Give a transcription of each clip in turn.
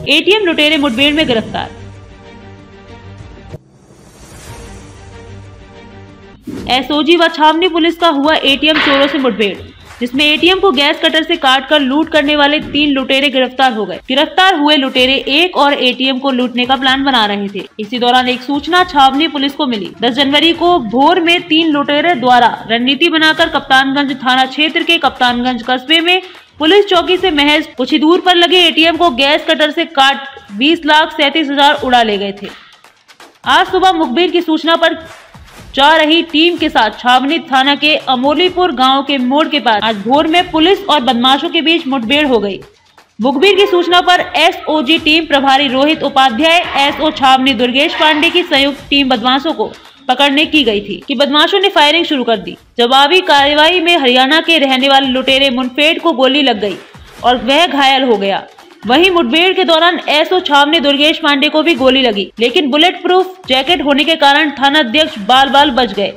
ATM लुटेरे मुठभेड़ में गिरफ्तार। एसओजी व छावनी पुलिस का हुआ एटीएम चोरों से मुठभेड़, जिसमें एटीएम को गैस कटर से काटकर लूट करने वाले 3 लुटेरे गिरफ्तार हो गए। गिरफ्तार हुए लुटेरे एक और एटीएम को लूटने का प्लान बना रहे थे। इसी दौरान एक सूचना छावनी पुलिस को मिली। 10 जनवरी को भोर में 3 लुटेरे द्वारा रणनीति बनाकर कप्तानगंज थाना क्षेत्र के कप्तानगंज कस्बे में पुलिस चौकी से महज कुछ ही दूर पर लगे एटीएम को गैस कटर से काट 20,37,000 उड़ा ले गए थे। आज सुबह मुखबिर की सूचना पर जा रही टीम के साथ छावनी थाना के अमोलीपुर गांव के मोड़ के पास आज भोर में पुलिस और बदमाशों के बीच मुठभेड़ हो गई। मुखबिर की सूचना पर एसओजी टीम प्रभारी रोहित उपाध्याय, एसओ छावनी दुर्गेश पांडे की संयुक्त टीम बदमाशों को पकड़ने की गई थी कि बदमाशों ने फायरिंग शुरू कर दी। जवाबी कार्रवाई में हरियाणा के रहने वाले लुटेरे मुनफेड को गोली लग गई और वह घायल हो गया। वहीं मुठभेड़ के दौरान एसओ छावनी दुर्गेश पांडे को भी गोली लगी, लेकिन बुलेट प्रूफ जैकेट होने के कारण थानाध्यक्ष बाल बच गए।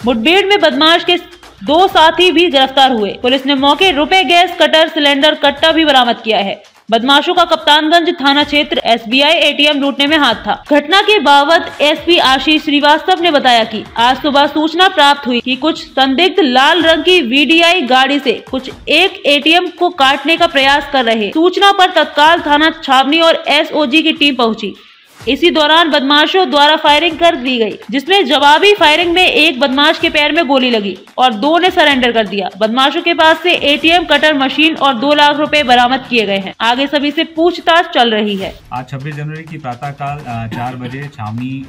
मुठभेड़ में बदमाश के 2 साथी भी गिरफ्तार हुए। पुलिस ने मौके रुपए गैस कटर सिलेंडर कट्टा भी बरामद किया है। बदमाशों का कप्तानगंज थाना क्षेत्र एसबीआई एटीएम लूटने में हाथ था। घटना के बाबत एसपी आशीष श्रीवास्तव ने बताया कि आज सुबह सूचना प्राप्त हुई कि कुछ संदिग्ध लाल रंग की वीडीआई गाड़ी से कुछ एक एटीएम को काटने का प्रयास कर रहे। सूचना पर तत्काल थाना छावनी और एसओजी की टीम पहुंची। इसी दौरान बदमाशों द्वारा फायरिंग कर दी गई, जिसमें जवाबी फायरिंग में एक बदमाश के पैर में गोली लगी और 2 ने सरेंडर कर दिया। बदमाशों के पास से एटीएम कटर मशीन और 2 लाख रुपए बरामद किए गए हैं। आगे सभी से पूछताछ चल रही है। आज 26 जनवरी की प्रातःकाल 4 बजे छावनी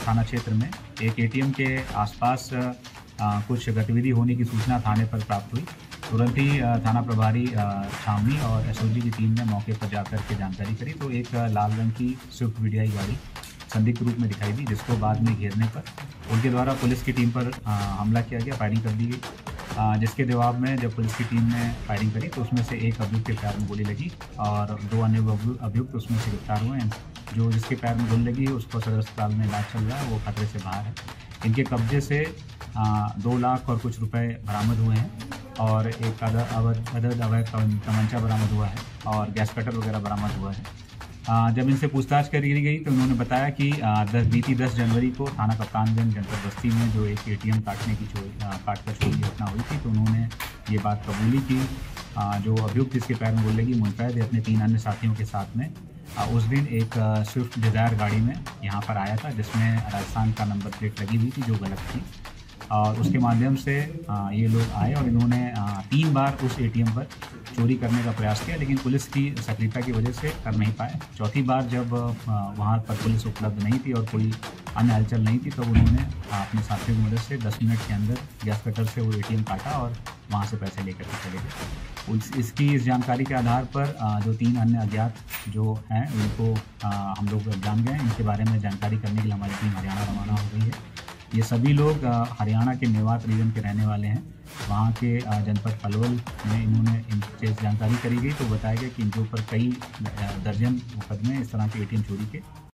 थाना क्षेत्र में एक एटीएम के आसपास कुछ गतिविधि होने की सूचना थाने पर प्राप्त हुई। तुरंत ही थाना प्रभारी छावनी और एसओजी की टीम ने मौके पर जाकर के जानकारी करी तो एक लाल रंग की स्विफ्ट वीडीआई गाड़ी संदिग्ध रूप में दिखाई दी, जिसको बाद में घेरने पर उनके द्वारा पुलिस की टीम पर हमला किया गया, फायरिंग कर दी गई। जिसके जवाब में जब पुलिस की टीम ने फायरिंग करी तो उसमें से एक अभियुक्त के पैर में गोली लगी और 2 अन्य अभियुक्त उसमें से गिरफ्तार हुए हैं। जो जिसके पैर में गोली लगी उसको सदर अस्पताल में इलाज चल रहा है, वो खतरे से बाहर है। इनके कब्जे से 2 लाख और कुछ रुपए बरामद हुए हैं और एक अवैध तमंचा बरामद हुआ है और गैस कटर वगैरह बरामद हुआ है। जब इनसे पूछताछ करी गई तो उन्होंने बताया कि बीती 10 जनवरी को थाना कप्तानगंज जनपद बस्ती में जो एक एटीएम काटकर चोरी घटना हुई थी तो उन्होंने ये बात कबूली की। जो अभियुक्त जिसके पैर में गोली लगी मुनफैद अपने 3 अन्य साथियों के साथ में उस दिन एक स्विफ्ट डिज़ायर गाड़ी में यहाँ पर आया था, जिसमें राजस्थान का नंबर प्लेट लगी हुई थी जो गलत थी। और उसके माध्यम से ये लोग आए और इन्होंने 3 बार उस एटीएम पर चोरी करने का प्रयास किया, लेकिन पुलिस की सक्रियता की वजह से कर नहीं पाए। चौथी बार जब वहाँ पर पुलिस उपलब्ध नहीं थी और कोई अन्य हलचल नहीं थी, तब उन्होंने अपने साथियों की मदद से 10 मिनट के अंदर गैस कटर से वो एटीएम काटा और वहाँ से पैसे लेकर के चले गए। इस जानकारी के आधार पर जो 3 अन्य अज्ञात जो हैं उनको हम लोग जान गए। इनके बारे में जानकारी करने के लिए हमारी टीम हरियाणा रवाना हो गई है। ये सभी लोग हरियाणा के मेवात रीजन के रहने वाले हैं। वहाँ के जनपद पलवल में इन्होंने इनसे जानकारी करी गई तो बताया गया कि इनके ऊपर कई दर्जन मुकदमे इस तरह के एटीएम चोरी के